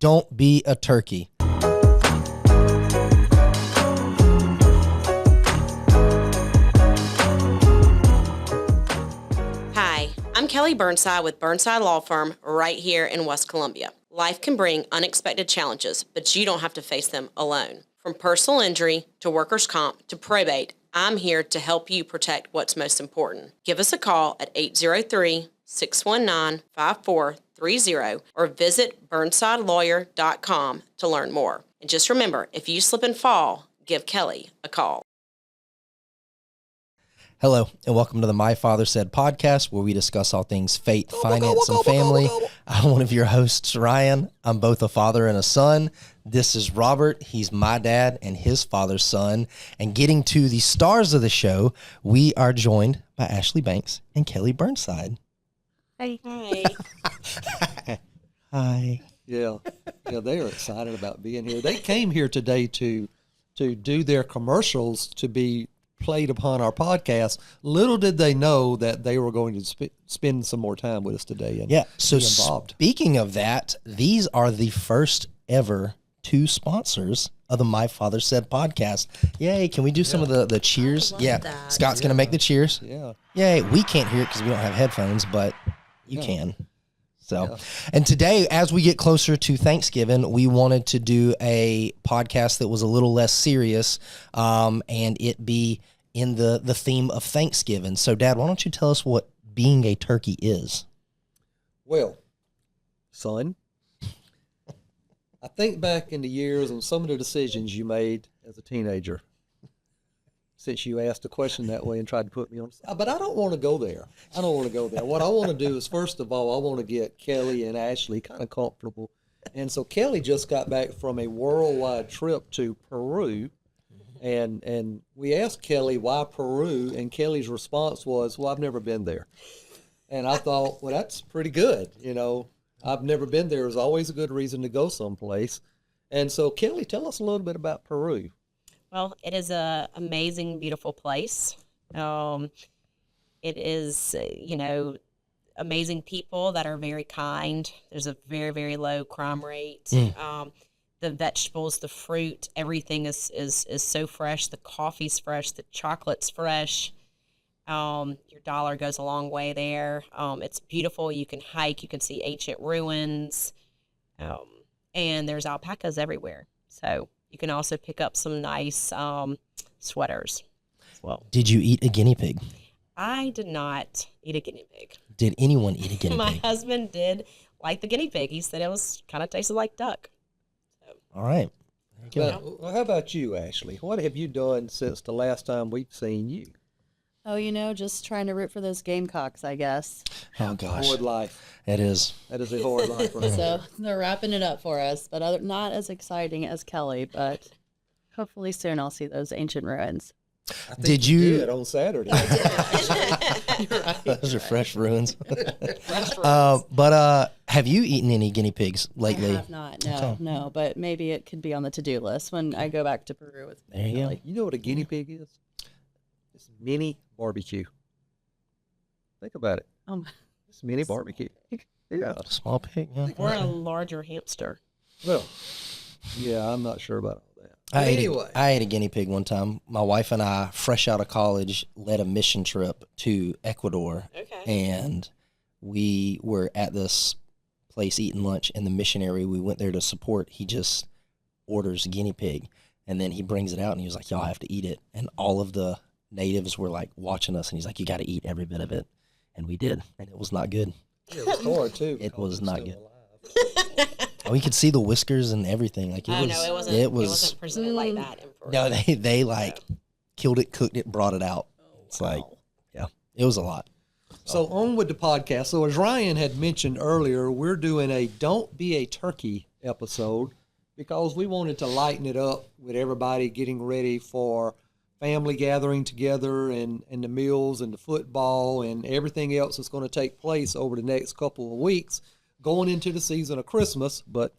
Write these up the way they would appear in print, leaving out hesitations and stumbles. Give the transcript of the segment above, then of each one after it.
Don't be a turkey. Hi, I'm Kelly Burnside with Burnside Law Firm right here in West Columbia. Life can bring unexpected challenges, but you don't have to face them alone. From personal injury to workers' comp to probate, I'm here to help you protect what's most important. Give us a call at 803-619-5430 or visit burnsidelawyer.com to learn more. And just remember, if you slip and fall, give Kelly a call. Hello, and welcome to the My Father Said podcast, where we discuss all things faith, finance, and family. I'm one of your hosts, Ryan. I'm both a father and a son. This is Robert. He's my dad and his father's son. And getting to the stars of the show, we are joined by Ashley Banks and Kelly Burnside. Hi. Hi. Yeah, they are excited about being here. They came here today to do their commercials to be played upon our podcast. Little did they know that they were going to spend some more time with us today and so be involved. Speaking of that, these are the first ever two sponsors of the My Father Said podcast. Yay, can we do some of the cheers? That. Scott's going to make the cheers. Yeah. Yay, we can't hear it because we don't have headphones, but you can. So, and today, as we get closer to Thanksgiving, we wanted to do a podcast that was a little less serious, and it be in the theme of Thanksgiving. So, Dad, why don't you tell us what being a turkey is? Well, son, I think back in the years on some of the decisions you made as a teenager, since you asked a question that way and tried to put me on. But I don't want to go there. What I want to do is, first of all, I want to get Kelly and Ashley kind of comfortable. And so Kelly just got back from a worldwide trip to Peru. And we asked Kelly why Peru, and Kelly's response was, well, I've never been there. And I thought, well, that's pretty good. You know, I've never been there is always a good reason to go someplace. And so, Kelly, tell us a little bit about Peru. Well, it is an amazing, beautiful place. It is, amazing people that are very kind. There's a very, very low crime rate. The vegetables, the fruit, everything is so fresh. The coffee's fresh. The chocolate's fresh. Your dollar goes a long way there. It's beautiful. You can hike. You can see ancient ruins. And there's alpacas everywhere. So you can also pick up some nice sweaters as well. Did you eat a guinea pig? I did not eat a guinea pig. Did anyone eat a guinea My pig? husband did like the guinea pig. He said it was kind of tasted like duck. All right. There you go. Well, how about you, Ashley? What have you done since the last time we've seen you? Oh, just trying to root for those Gamecocks, I guess. Oh, gosh. Horrid life. It is. That is a horrid life. Right So they're wrapping it up for us, but not as exciting as Kelly, but hopefully soon I'll see those ancient ruins. I think Did you did on Saturday? Those are fresh ruins. But have you eaten any guinea pigs lately? I have not, no, but maybe it could be on the to-do list when I go back to Peru with There you go. Kelly. You know what a guinea pig is? It's mini barbecue. Think about it. It's mini barbecue. Yeah. Small pig, yeah. Or a larger hamster. Well, yeah, I'm not sure about all that. I Anyway. ate a guinea pig one time. My wife and I, fresh out of college, led a mission trip to Ecuador. Okay. And we were at this place eating lunch, and the missionary we went there to support, he just orders a guinea pig, and then he brings it out, and he was like, y'all have to eat it. And all of the natives were like watching us, and he's like, you got to eat every bit of it. And we did, and it was not good. It was hard, too. It was not good. Alive. We could see the whiskers and everything. Like It wasn't presented like that in Peru. No, they like killed it, cooked it, brought it out. It's like, yeah, it was a lot. So on with the podcast. So as Ryan had mentioned earlier, we're doing a Don't Be a Turkey episode because we wanted to lighten it up with everybody getting ready for family gathering together and the meals and the football and everything else that's going to take place over the next couple of weeks going into the season of Christmas. But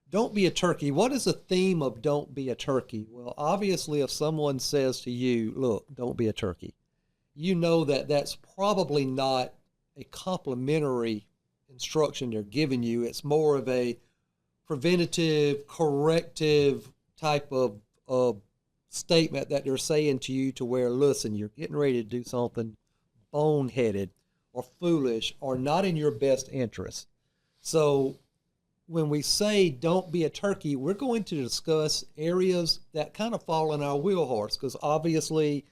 don't be a turkey. What is the theme of don't be a turkey? Well, obviously, if someone says to you, look, don't be a turkey, you know that that's probably not a complimentary instruction they're giving you. It's more of a preventative, corrective type of statement that they're saying to you to where, listen, you're getting ready to do something boneheaded or foolish or not in your best interest. So when we say don't be a turkey, we're going to discuss areas that kind of fall in our wheelhouse, because obviously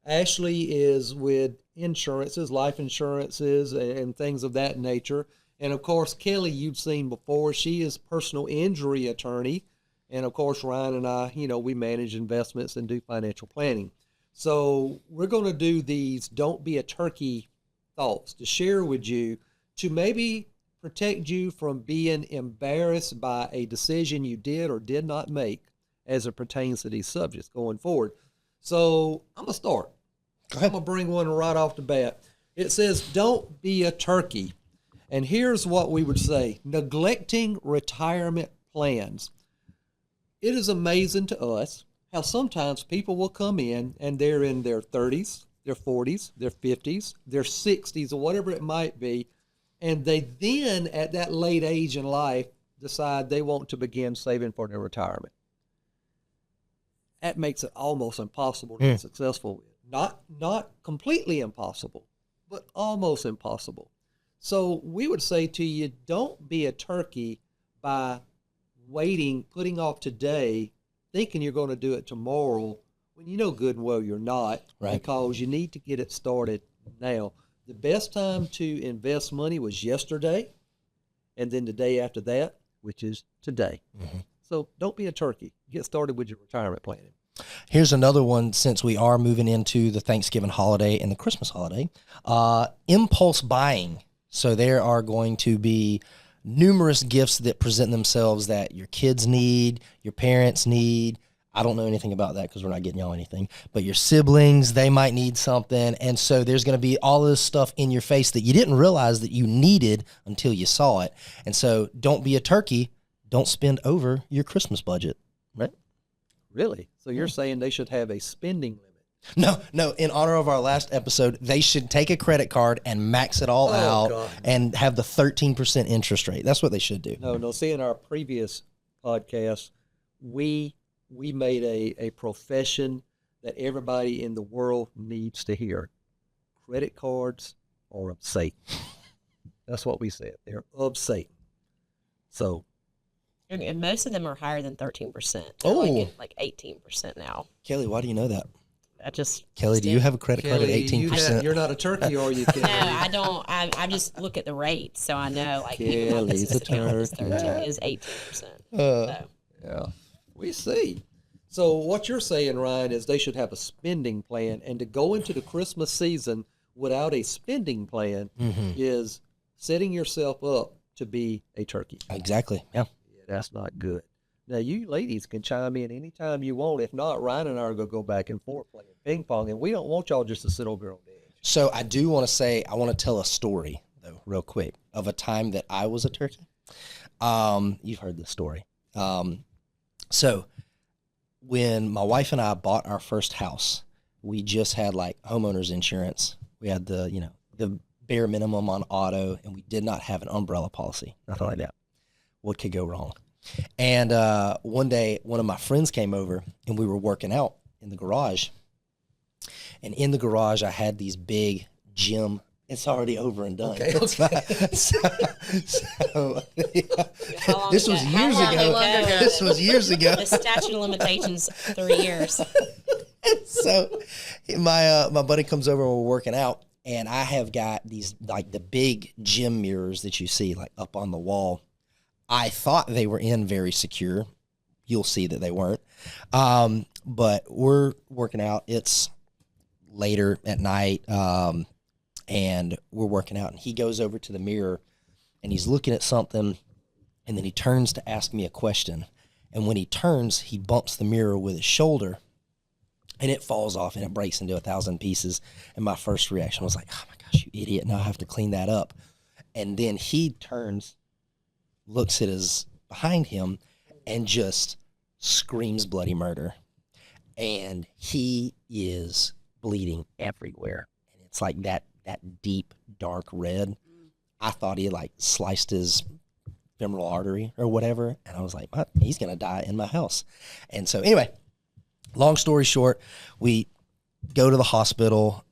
Ashley is with insurances, life insurances, and things of that nature. And of course, Kelly, you've seen before, she is personal injury attorney. And of course, Ryan and I, we manage investments and do financial planning. So we're going to do these don't be a turkey thoughts to share with you to maybe protect you from being embarrassed by a decision you did or did not make as it pertains to these subjects going forward. So I'm going to start. I'm going to bring one right off the bat. It says, don't be a turkey. And here's what we would say: neglecting retirement plans. It is amazing to us how sometimes people will come in and they're in their 30s, their 40s, their 50s, their 60s, or whatever it might be, and they then, at that late age in life, decide they want to begin saving for their retirement. That makes it almost impossible to be successful. Not completely impossible, but almost impossible. So we would say to you, don't be a turkey by waiting, putting off today, thinking you're going to do it tomorrow, when you know good and well you're not, Right. because you need to get it started now. The best time to invest money was yesterday, and then the day after that, which is today. Mm-hmm. So don't be a turkey. Get started with your retirement planning. Here's another one, since we are moving into the Thanksgiving holiday and the Christmas holiday. Impulse buying. So there are going to be numerous gifts that present themselves that your kids need, your parents need. I don't know anything about that because we're not getting y'all anything. But your siblings, they might need something. And so there's going to be all this stuff in your face that you didn't realize that you needed until you saw it. And so don't be a turkey. Don't spend over your Christmas budget, right? Really? So you're saying they should have a spending limit? No. In honor of our last episode, they should take a credit card and max it all out God. and have the 13% interest rate. That's what they should do. No. See, in our previous podcast, we made a profession that everybody in the world needs to hear. Credit cards are of Satan. That's what we said. They're of Satan. So, And most of them are higher than 13%. They're Oh. like 18% now. Kelly, why do you know that? I just Kelly, do you have a credit card at Kelly, 18%? you're not a turkey, are you, Kelly? No, I don't. I just look at the rates, so I know. Like even my Kelly's business a account is turkey. 13 is 18%. So. Yeah, we see. So what you're saying, Ryan, is they should have a spending plan, and to go into the Christmas season without a spending plan is setting yourself up to be a turkey. Exactly. Yeah. Yeah, that's not good. Now, you ladies can chime in anytime you want. If not, Ryan and I are going to go back and forth playing ping pong, and we don't want y'all just to sit over on the edge. So I do want to say, I want to tell a story, though, real quick, of a time that I was a turkey. You've heard this story. So when my wife and I bought our first house, we just had like homeowners insurance. We had the bare minimum on auto, and we did not have an umbrella policy, nothing like that. What could go wrong? And one day, one of my friends came over, and we were working out in the garage. And in the garage, I had these big gym. It's already over and done. Okay. It's fine. So How long this ago? was How years long ago. ago? This was years ago. The statute of limitations, 3 years. So my buddy comes over and we're working out, and I have got these like the big gym mirrors that you see like up on the wall. I thought they were in very secure. You'll see that they weren't. But we're working out. It's later at night, and we're working out, and he goes over to the mirror, and he's looking at something, and then he turns to ask me a question. And when he turns, he bumps the mirror with his shoulder, and it falls off, and it breaks into 1,000 pieces. And my first reaction was like, oh my gosh, you idiot. Now I have to clean that up. And then he turns, looks at his behind him, and just screams bloody murder. And he is bleeding everywhere. And it's like that deep, dark red. I thought he like sliced his femoral artery or whatever. And I was like, he's going to die in my house. And so anyway, long story short, we go to the hospital,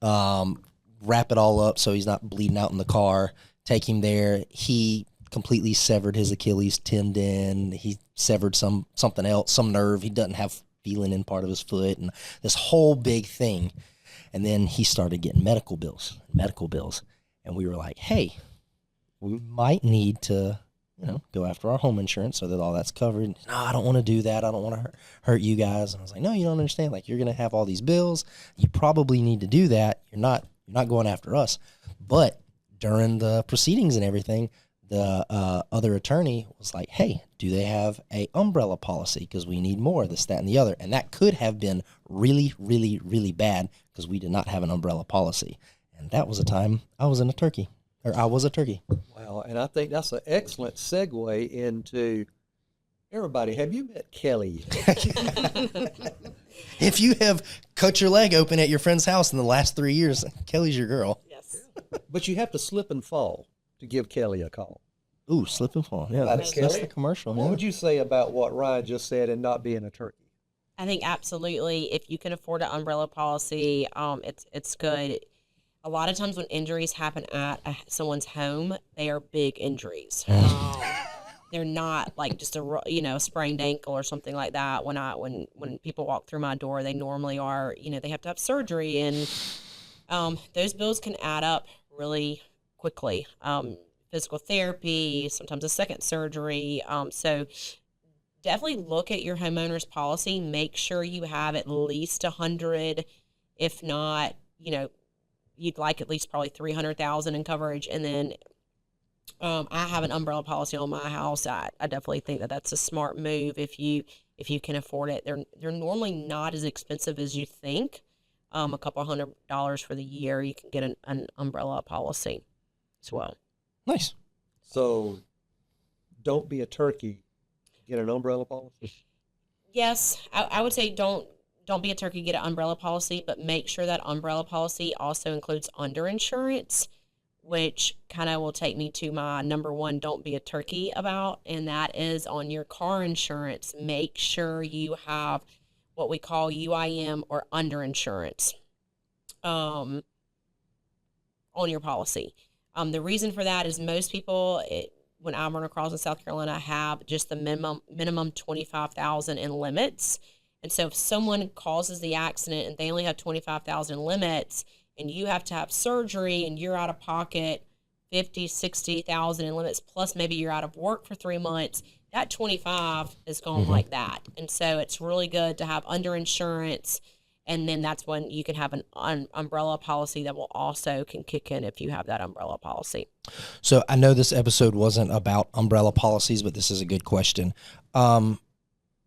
wrap it all up so he's not bleeding out in the car, take him there. He completely severed his Achilles tendon. He severed something else, some nerve. He doesn't have feeling in part of his foot, and this whole big thing. And then he started getting medical bills. And we were like, hey, we might need to, go after our home insurance so that all that's covered. No, I don't want to do that. I don't want to hurt you guys. And I was like, no, you don't understand. Like, you're going to have all these bills. You probably need to do that. You're not going after us. But during the proceedings and everything, the other attorney was like, hey, do they have a umbrella policy? Because we need more, this, that, and the other. And that could have been really, really, really bad because we did not have an umbrella policy. And that was a time I was a turkey. Wow, and I think that's an excellent segue into everybody. Have you met Kelly? If you have cut your leg open at your friend's house in the last 3 years, Kelly's your girl. Yes. But you have to slip and fall to give Kelly a call. Ooh, slip and fall. Yeah, that's the commercial. What would you say about what Ryan just said and not being a turkey? I think absolutely, if you can afford an umbrella policy, it's good. A lot of times when injuries happen at someone's home, they are big injuries. They're not like just a sprained ankle or something like that. When people walk through my door, they normally are, they have to have surgery, and those bills can add up really quickly. Physical therapy, sometimes a second surgery. So definitely look at your homeowner's policy. Make sure you have at least 100, if not, you'd like at least probably 300,000 in coverage. And then I have an umbrella policy on my house. I definitely think that that's a smart move if you can afford it. They're normally not as expensive as you think. A couple $100 for the year, you can get an umbrella policy as well. Nice. So don't be a turkey. Get an umbrella policy? Yes, I would say don't be a turkey, get an umbrella policy, but make sure that umbrella policy also includes underinsurance, which kind of will take me to my number one don't be a turkey about, and that is on your car insurance. Make sure you have what we call UIM or underinsurance on your policy. The reason for that is most people, when I run across in South Carolina, have just the minimum $25,000 in limits. And so if someone causes the accident and they only have $25,000 limits, and you have to have surgery and you're out of pocket $50,000-$60,000 in limits, plus maybe you're out of work for 3 months, that 25 is gone like that. And so it's really good to have underinsurance. And then that's when you can have an umbrella policy that will also can kick in if you have that umbrella policy. So I know this episode wasn't about umbrella policies, but this is a good question.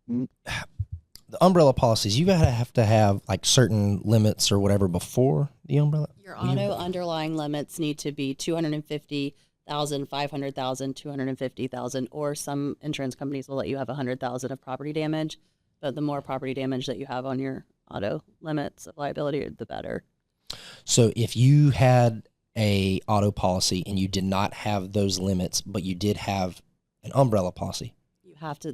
The umbrella policies, you gotta have to have like certain limits or whatever before the umbrella. Your auto underlying limits need to be 250,000, 500,000, 250,000, or some insurance companies will let you have 100,000 of property damage. But the more property damage that you have on your auto limits of liability, the better. So if you had a auto policy and you did not have those limits, but you did have an umbrella policy, you have to.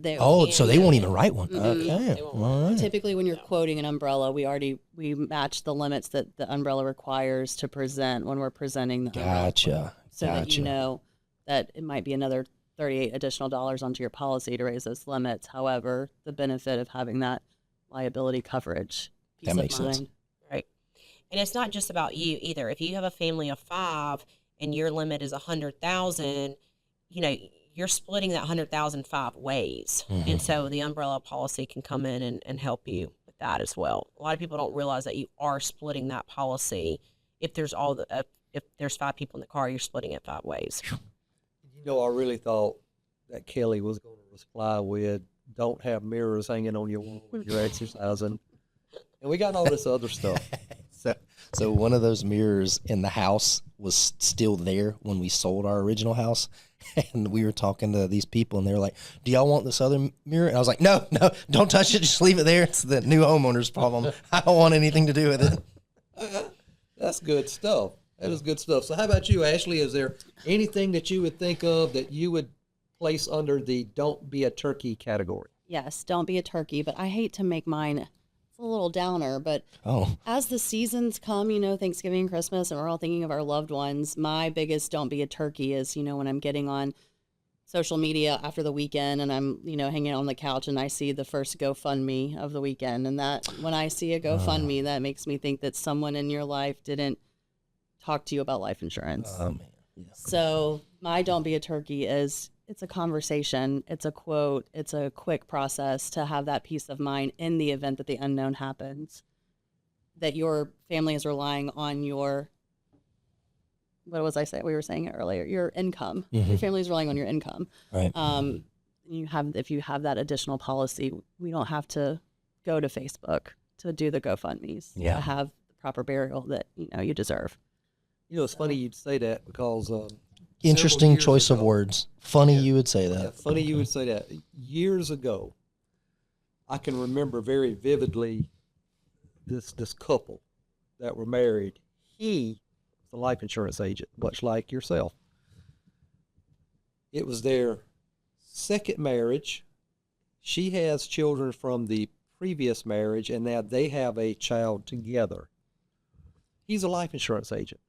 So they won't even write one. Mm-hmm. Okay. All right. Typically, when you're quoting an umbrella, we match the limits that the umbrella requires to present when we're presenting the umbrella. So that you know that it might be another $38 additional onto your policy to raise those limits. However, the benefit of having that liability coverage, peace that makes of mind. sense. Right. And it's not just about you either. If you have a family of 5 and your limit is 100,000, you're splitting that 100,000 5 ways. Mm-hmm. And so the umbrella policy can come in and help you with that as well. A lot of people don't realize that you are splitting that policy. If there's if there's 5 people in the car, you're splitting it 5 ways. I really thought that Kelly was going to reply with, don't have mirrors hanging on your wall when you're exercising. And we got all this other stuff. So one of those mirrors in the house was still there when we sold our original house. And we were talking to these people, and they were like, do y'all want this other mirror? And I was like, no, don't touch it. Just leave it there. It's the new homeowner's problem. I don't want anything to do with it. That's good stuff. That is good stuff. So how about you, Ashley? Is there anything that you would think of that you would place under the don't be a turkey category. Yes, don't be a turkey, but I hate to make mine, it's a little downer, but as the seasons come, Thanksgiving and Christmas, and we're all thinking of our loved ones, my biggest don't be a turkey is, when I'm getting on social media after the weekend and I'm, hanging out on the couch and I see the first GoFundMe of the weekend. And that when I see a GoFundMe, that makes me think that someone in your life didn't talk to you about life insurance. Oh, man. Yeah. So my don't be a turkey is, it's a conversation, it's a quote, it's a quick process to have that peace of mind in the event that the unknown happens, that your family is relying on your, what was I saying? We were saying it earlier, your income. Mm-hmm. Your family is relying on your income. Right. If you have that additional policy, we don't have to go to Facebook to do the GoFundMes to have the proper burial that you deserve. It's funny you'd say that because interesting choice of words. Funny you would say that. Yeah, funny you would say that. Years ago, I can remember very vividly this couple that were married. He was a life insurance agent, much like yourself. It was their second marriage. She has children from the previous marriage, and now they have a child together. He's a life insurance agent.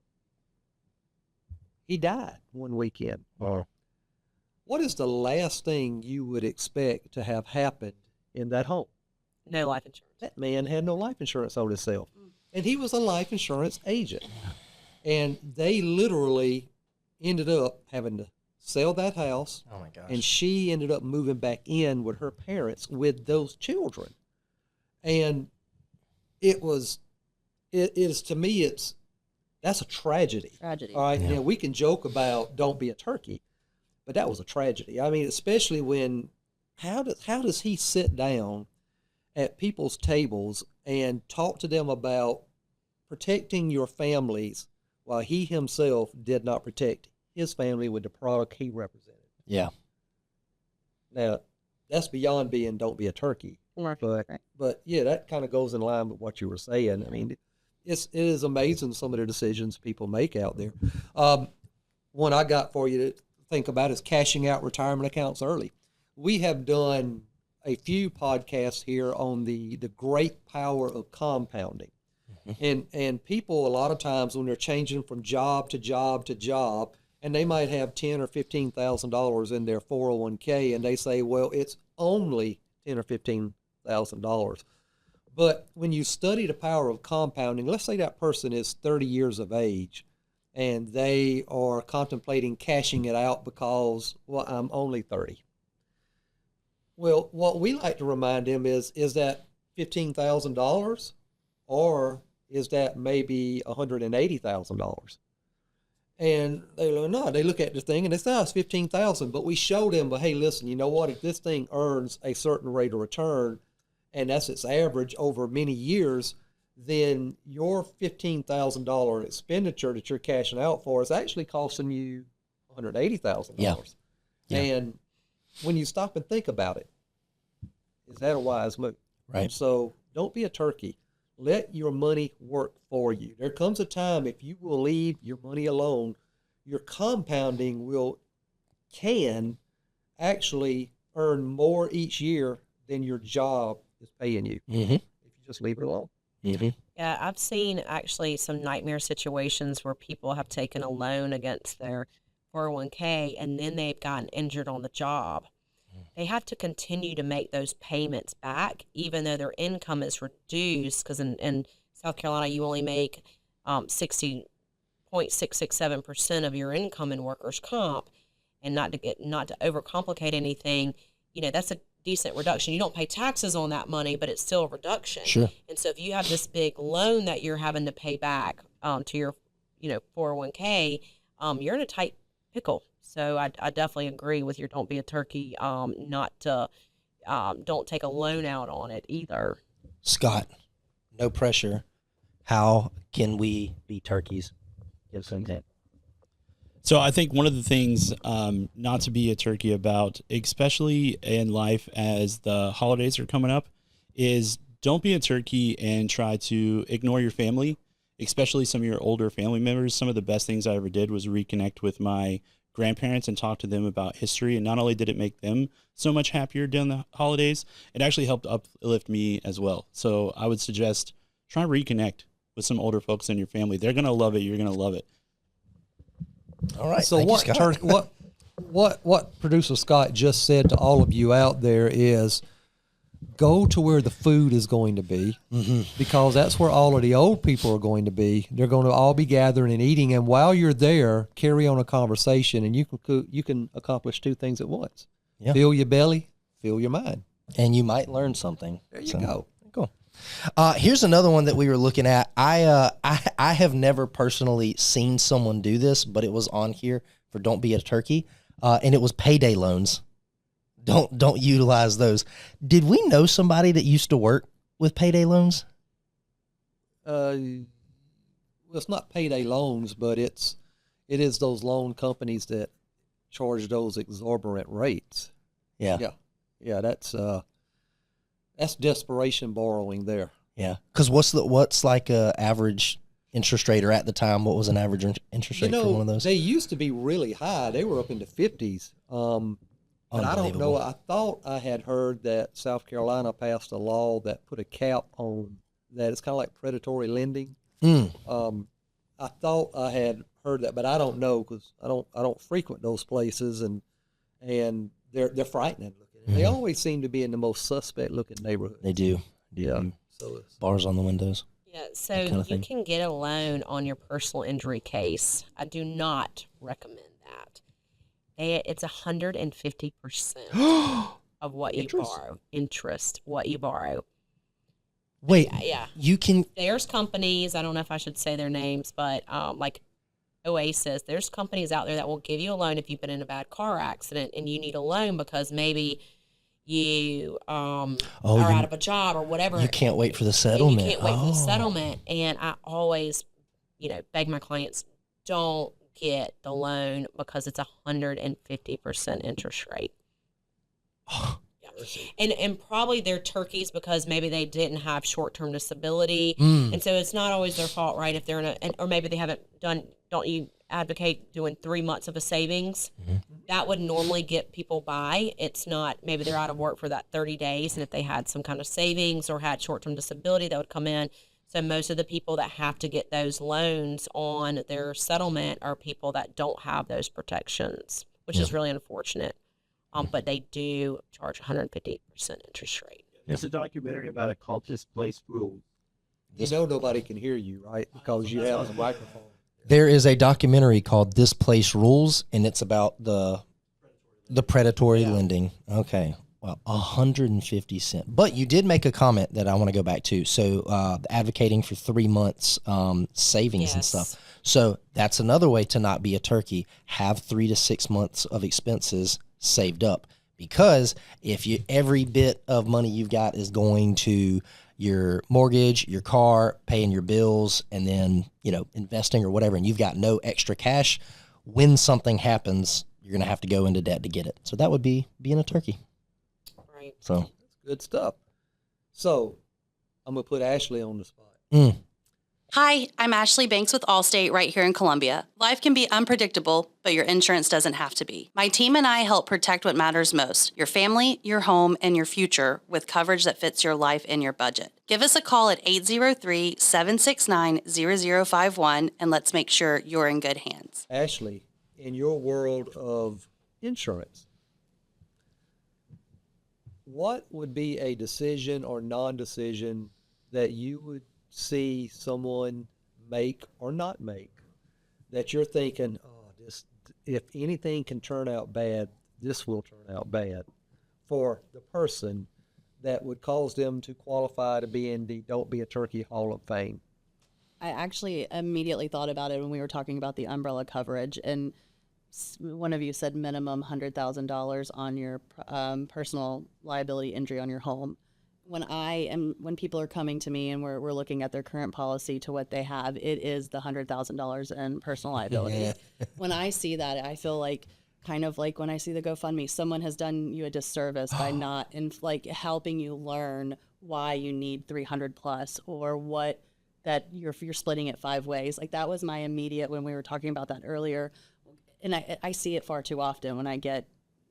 He died one weekend. Oh. What is the last thing you would expect to have happened in that home? No life insurance. That man had no life insurance on himself. And he was a life insurance agent. And they literally ended up having to sell that house. Oh, my gosh. And she ended up moving back in with her parents with those children. And it is to me, that's a tragedy. Tragedy. All right. Yeah. We can joke about don't be a turkey, but that was a tragedy. I mean, especially when, how does he sit down at people's tables and talk to them about protecting your families while he himself did not protect his family with the product he represented? Yeah. Now, that's beyond being don't be a turkey. Right. But yeah, that kind of goes in line with what you were saying. I mean, it is amazing some of the decisions people make out there. One I got for you to think about is cashing out retirement accounts early. We have done a few podcasts here on the great power of compounding. Mm-hmm. And people a lot of times when they're changing from job to job to job, and they might have $10,000 or $15,000 in their 401k, and they say, well, it's only $10,000 or $15,000. But when you study the power of compounding, let's say that person is 30 years of age and they are contemplating cashing it out because, well, I'm only 30. Well, what we like to remind them is that $15,000 or is that maybe $180,000? And they look at the thing and they say, it's $15,000. But we show them, but hey, listen, you know what? If this thing earns a certain rate of return, and that's its average over many years, then your $15,000 expenditure that you're cashing out for is actually costing you $180,000. Yeah. And when you stop and think about it, is that a wise move? Right. So don't be a turkey. Let your money work for you. There comes a time if you will leave your money alone, your compounding can actually earn more each year than your job is paying you. Mm-hmm. If you just leave it alone. Mm-hmm. Yeah, I've seen actually some nightmare situations where people have taken a loan against their 401k and then they've gotten injured on the job. They have to continue to make those payments back, even though their income is reduced, because in South Carolina, you only make 60.667% of your income in workers' comp. And not to overcomplicate anything, that's a decent reduction. You don't pay taxes on that money, but it's still a reduction. Sure. And so if you have this big loan that you're having to pay back to your 401k, you're in a tight pickle. So I definitely agree with your don't be a turkey, don't take a loan out on it either. Scott, no pressure. How can we be turkeys? Give some tip. So I think one of the things not to be a turkey about, especially in life as the holidays are coming up, is don't be a turkey and try to ignore your family, especially some of your older family members. Some of the best things I ever did was reconnect with my grandparents and talk to them about history. And not only did it make them so much happier during the holidays, it actually helped uplift me as well. So I would suggest try and reconnect with some older folks in your family. They're going to love it. You're going to love it. All right. So what producer Scott just said to all of you out there is go to where the food is going to be, because that's where all of the old people are going to be. They're going to all be gathering and eating. And while you're there, carry on a conversation, and you can accomplish two things at once. Yeah. Fill your belly, fill your mind. And you might learn something. There you go. Cool. Here's another one that we were looking at. I have never personally seen someone do this, but it was on here for Don't Be a Turkey, and it was payday loans. Don't utilize those. Did we know somebody that used to work with payday loans? Well, it's not payday loans, but it is those loan companies that charge those exorbitant rates. Yeah. That's desperation borrowing there. Yeah. Because what's like a average interest rate, or at the time, what was an average interest rate for one of those? They used to be really high. They were up in the 50s. But I don't know. I thought I had heard that South Carolina passed a law that put a cap on that. It's kind of like predatory lending. I thought I had heard that, but I don't know, because I don't frequent those places, and they're frightening looking. They always seem to be in the most suspect looking neighborhoods. They do. Yeah. So Bars on the windows. Yeah, so you can get a loan on your personal injury case. I do not recommend that. It's 150% of what you borrow. Interest, what you borrow. Wait, yeah. You can. There's companies, I don't know if I should say their names, but like Oasis, there's companies out there that will give you a loan if you've been in a bad car accident and you need a loan because maybe you are out of a job or whatever. You can't wait for the settlement. You can't wait for the settlement. And I always, beg my clients, don't get the loan because it's 150% interest rate. And probably they're turkeys because maybe they didn't have short-term disability. And so it's not always their fault, right? If they're or maybe they haven't done, don't you advocate doing 3 months of a savings? That would normally get people by. It's not, maybe they're out of work for that 30 days. And if they had some kind of savings or had short-term disability, that would come in. So most of the people that have to get those loans on their settlement are people that don't have those protections, which is really unfortunate. But they do charge 150% interest rate. There's a documentary about it called Displaced Rules. Nobody can hear you, right? Because you have a microphone. There is a documentary called Displaced Rules, and it's about the predatory lending. Okay. Well, 150 cents. But you did make a comment that I want to go back to. So advocating for 3 months savings and stuff. So that's another way to not be a turkey. Have 3 to 6 months of expenses saved up, because if every bit of money you've got is going to your mortgage, your car, paying your bills, and then investing or whatever, and you've got no extra cash, when something happens, you're going to have to go into debt to get it. So that would be being a turkey. Right. So that's good stuff. So I'm gonna put Ashley on the spot. Hi, I'm Ashley Banks with Allstate right here in Columbia. Life can be unpredictable, but your insurance doesn't have to be. My team and I help protect what matters most, your family, your home, and your future with coverage that fits your life and your budget. Give us a call at 803-769-0051 and let's make sure you're in good hands. Ashley, in your world of insurance, what would be a decision or non-decision that you would see someone make or not make that you're thinking, if anything can turn out bad, this will turn out bad for the person that would cause them to qualify to be in the Don't Be a Turkey Hall of Fame? I actually immediately thought about it when we were talking about the umbrella coverage, and one of you said minimum $100,000 on your personal liability injury on your home. When people are coming to me and we're looking at their current policy to what they have, it is the $100,000 in personal liability. When I see that, I feel kind of like when I see the GoFundMe, someone has done you a disservice by not helping you learn why you need 300 plus, or what that you're splitting it 5 ways. That was my immediate, when we were talking about that earlier. and I see it far too often when I get,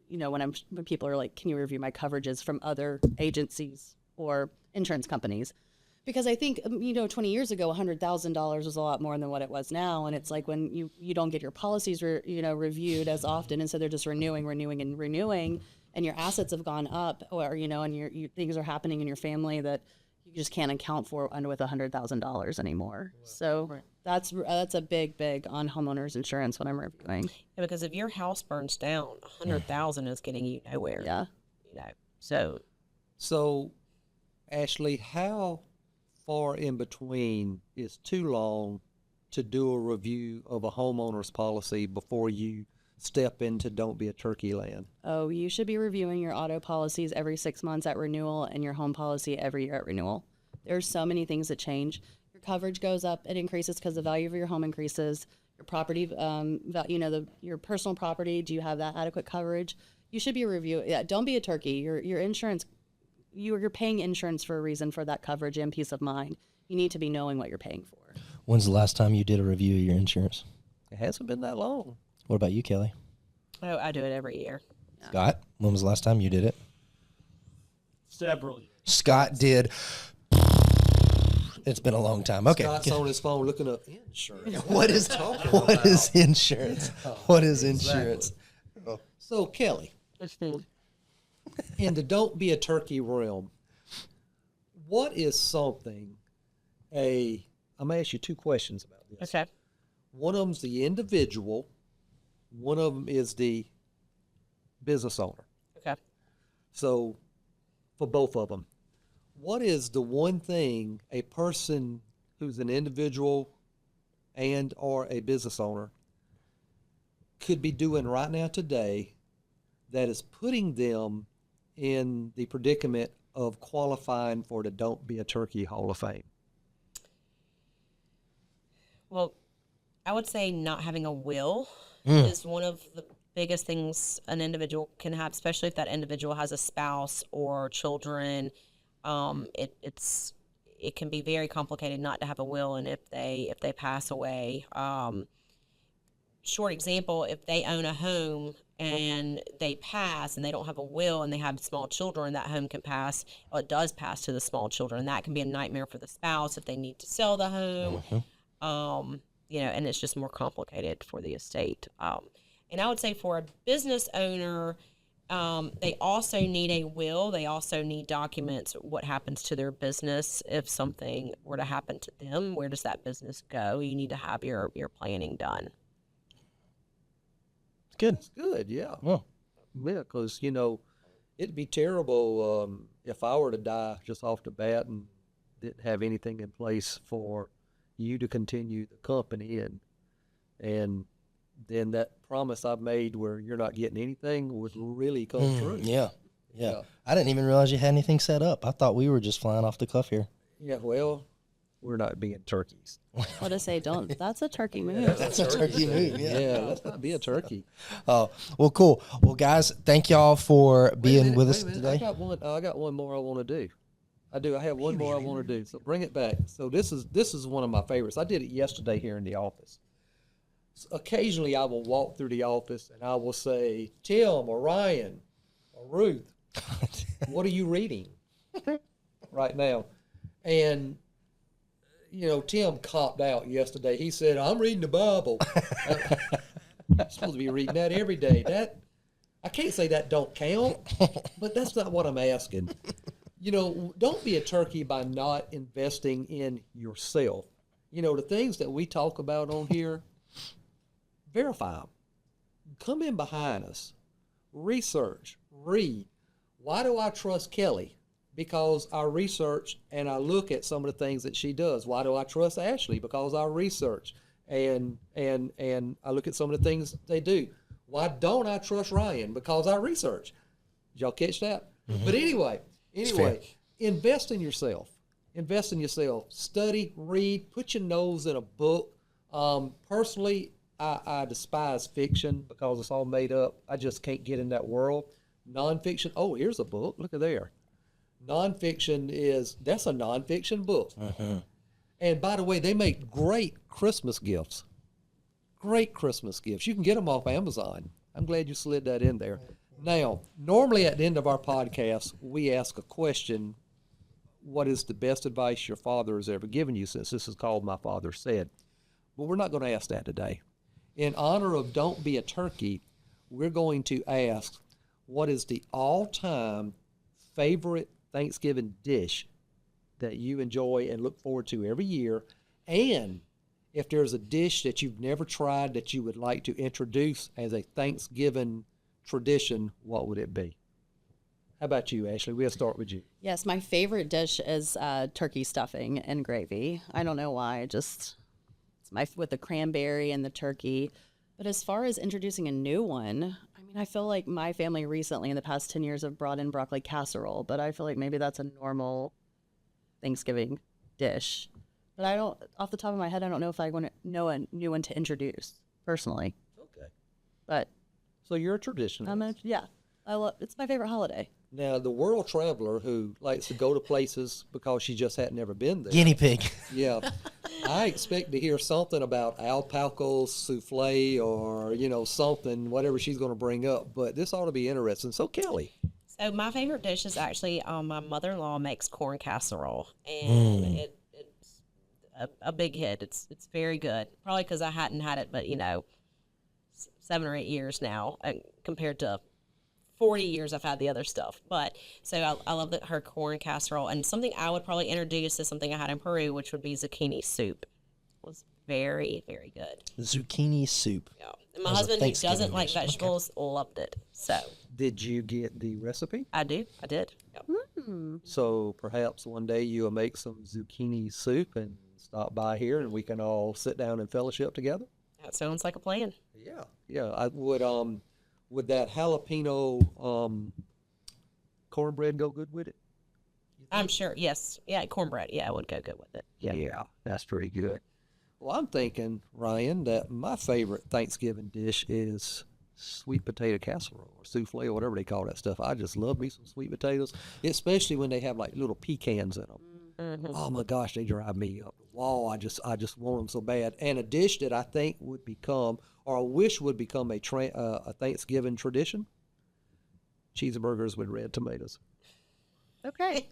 when people are like, can you review my coverages from other agencies or insurance companies? Because I think, 20 years ago, $100,000 was a lot more than what it was now. And it's like when you don't get your policies, reviewed as often. And so they're just renewing, and your assets have gone up, or, and your things are happening in your family that you just can't account for with $100,000 anymore. So that's a big on homeowners insurance when I'm reviewing. Yeah, because if your house burns down, $100,000 is getting you nowhere. Yeah. So, Ashley, how far in between is too long to do a review of a homeowner's policy before you step into don't be a turkey land? Oh, you should be reviewing your auto policies every 6 months at renewal and your home policy every year at renewal. There's so many things that change. Your coverage goes up, it increases because the value of your home increases. Your property, your personal property, do you have that adequate coverage? You should be reviewing. Yeah, don't be a turkey. Your insurance, you're paying insurance for a reason, for that coverage and peace of mind. You need to be knowing what you're paying for. When's the last time you did a review of your insurance? It hasn't been that long. What about you, Kelly? Oh, I do it every year. Yeah. Scott, when was the last time you did it? Several years. Scott did. It's been a long time. Okay. Scott's on his phone looking up insurance. What is insurance? What is insurance? So, Kelly, in the don't be a turkey realm, what is something I'm going to ask you two questions about this. Okay. One of them's the individual. One of them is the business owner. Okay. So, for both of them, what is the one thing a person who's an individual and or a business owner could be doing right now today that is putting them in the predicament of qualifying for the Don't Be a Turkey Hall of Fame? Well, I would say not having a will is one of the biggest things an individual can have, especially if that individual has a spouse or children. It can be very complicated not to have a will, and if they pass away. Short example, if they own a home and they pass and they don't have a will and they have small children, that home can pass. Well, it does pass to the small children, and that can be a nightmare for the spouse if they need to sell the home. And it's just more complicated for the estate. And I would say for a business owner, they also need a will. They also need documents. What happens to their business if something were to happen to them? Where does that business go? You need to have your planning done. Good. It's good, yeah. Well, Yeah, because, it'd be terrible if I were to die just off the bat and didn't have anything in place for you to continue the company, and then that promise I've made where you're not getting anything would really come true. Yeah. I didn't even realize you had anything set up. I thought we were just flying off the cuff here. Yeah, well, we're not being turkeys. What to say? That's a turkey move. That's a turkey move. Yeah, let's not be a turkey. Oh, well, cool. Well, guys, thank y'all for being with us today. I got one more I want to do. I have one more I want to do. So bring it back. So this is one of my favorites. I did it yesterday here in the office. So occasionally I will walk through the office and I will say, Tim or Ryan or Ruth, what are you reading right now? And Tim copped out yesterday. He said, I'm reading the Bible. I'm supposed to be reading that every day. I can't say that don't count, but that's not what I'm asking. Don't be a turkey by not investing in yourself. The things that we talk about on here, verify them. Come in behind us. Research. Read. Why do I trust Kelly? Because I research and I look at some of the things that she does. Why do I trust Ashley? Because I research and I look at some of the things they do. Why don't I trust Ryan? Because I research. Did y'all catch that? Mm-hmm. But anyway, invest in yourself. Invest in yourself. Study, read, put your nose in a book. Personally, I despise fiction because it's all made up. I just can't get in that world. Nonfiction. Oh, here's a book. Look at there. Nonfiction that's a nonfiction book. Uh-huh. And by the way, they make great Christmas gifts. Great Christmas gifts. You can get them off Amazon. I'm glad you slid that in there. Now, normally at the end of our podcast, we ask a question. What is the best advice your father has ever given you, since this is called My Father Said? But we're not going to ask that today. In honor of Don't Be a Turkey, we're going to ask, what is the all-time favorite Thanksgiving dish that you enjoy and look forward to every year? And if there's a dish that you've never tried that you would like to introduce as a Thanksgiving tradition, what would it be? How about you, Ashley? We'll start with you. Yes, my favorite dish is turkey stuffing and gravy. I don't know why. It's with the cranberry and the turkey. But as far as introducing a new one, I mean, I feel like my family recently in the past 10 years have brought in broccoli casserole, but I feel like maybe that's a normal Thanksgiving dish. But I don't, off the top of my head, I don't know if I want to know a new one to introduce personally. Okay. But So you're a traditionalist. it's my favorite holiday. Now, the world traveler who likes to go to places because she just had never been there. Guinea pig. Yeah. I expect to hear something about alpaca souffle or, something, whatever she's going to bring up. But this ought to be interesting. So, Kelly. So my favorite dish is actually my mother-in-law makes corn casserole, and it's a big hit. It's very good. Probably because I hadn't had it, but 7 or 8 years now, compared to 40 years I've had the other stuff. But so I love her corn casserole, and something I would probably introduce is something I had in Peru, which would be zucchini soup. It was very, very good. Zucchini soup. Yeah. And my husband, who doesn't like vegetables, loved it. So Did you get the recipe? I did. Yep. So perhaps one day you'll make some zucchini soup and stop by here and we can all sit down and fellowship together? That sounds like a plan. Yeah. I would that jalapeno cornbread go good with it? I'm sure. Yes. Yeah. Cornbread. Yeah, it would go good with it. Yeah, that's pretty good. Well, I'm thinking, Ryan, that my favorite Thanksgiving dish is sweet potato casserole or souffle or whatever they call that stuff. I just love me some sweet potatoes, especially when they have like little pecans in them. Mm-hmm. Oh my gosh, they drive me up the wall. I just want them so bad. And a dish that I think would become, or I wish would become a Thanksgiving tradition: cheeseburgers with red tomatoes. Okay.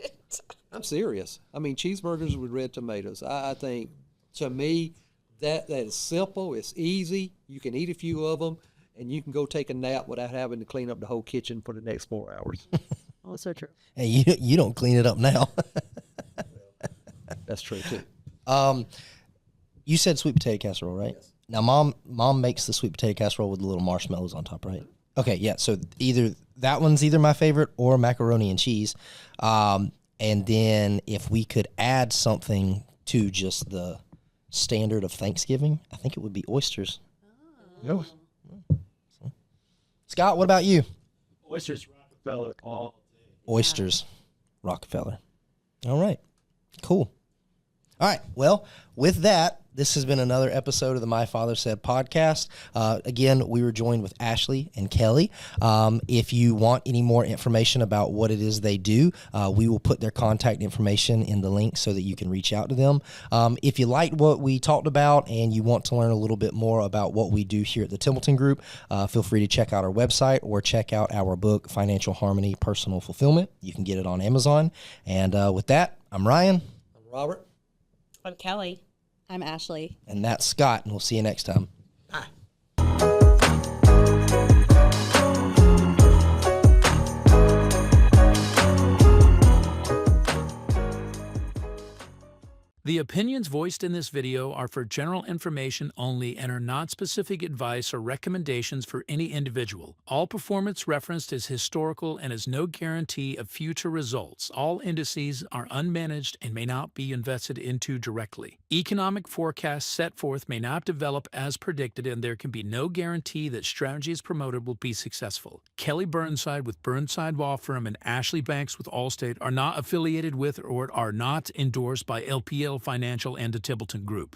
I'm serious. I mean, cheeseburgers with red tomatoes. I think, to me, that is simple. It's easy. You can eat a few of them, and you can go take a nap without having to clean up the whole kitchen for the next 4 hours. Oh, so true. Hey, you don't clean it up now. That's true too. You said sweet potato casserole, right? Yes. Now, mom makes the sweet potato casserole with the little marshmallows on top, right? Okay, yeah. So that one's either my favorite or macaroni and cheese. And then if we could add something to just the standard of Thanksgiving, I think it would be oysters. No. Scott, what about you? Oysters, Rockefeller, all day. Oysters, Rockefeller. All right, cool. All right, well, with that, this has been another episode of the My Father Said podcast. Again, we were joined with Ashley and Kelly. If you want any more information about what it is they do, we will put their contact information in the link so that you can reach out to them. If you liked what we talked about and you want to learn a little bit more about what we do here at the Templeton Group, feel free to check out our website or check out our book, Financial Harmony, Personal Fulfillment. You can get it on Amazon. And with that, I'm Ryan. I'm Robert. I'm Kelly. I'm Ashley. And that's Scott, and we'll see you next time. The opinions voiced in this video are for general information only and are not specific advice or recommendations for any individual. All performance referenced is historical and is no guarantee of future results. All indices are unmanaged and may not be invested into directly. Economic forecasts set forth may not develop as predicted, and there can be no guarantee that strategies promoted will be successful. Kelly Burnside with Burnside Law Firm and Ashley Banks with Allstate are not affiliated with or are not endorsed by LPL Financial and the Templeton Group.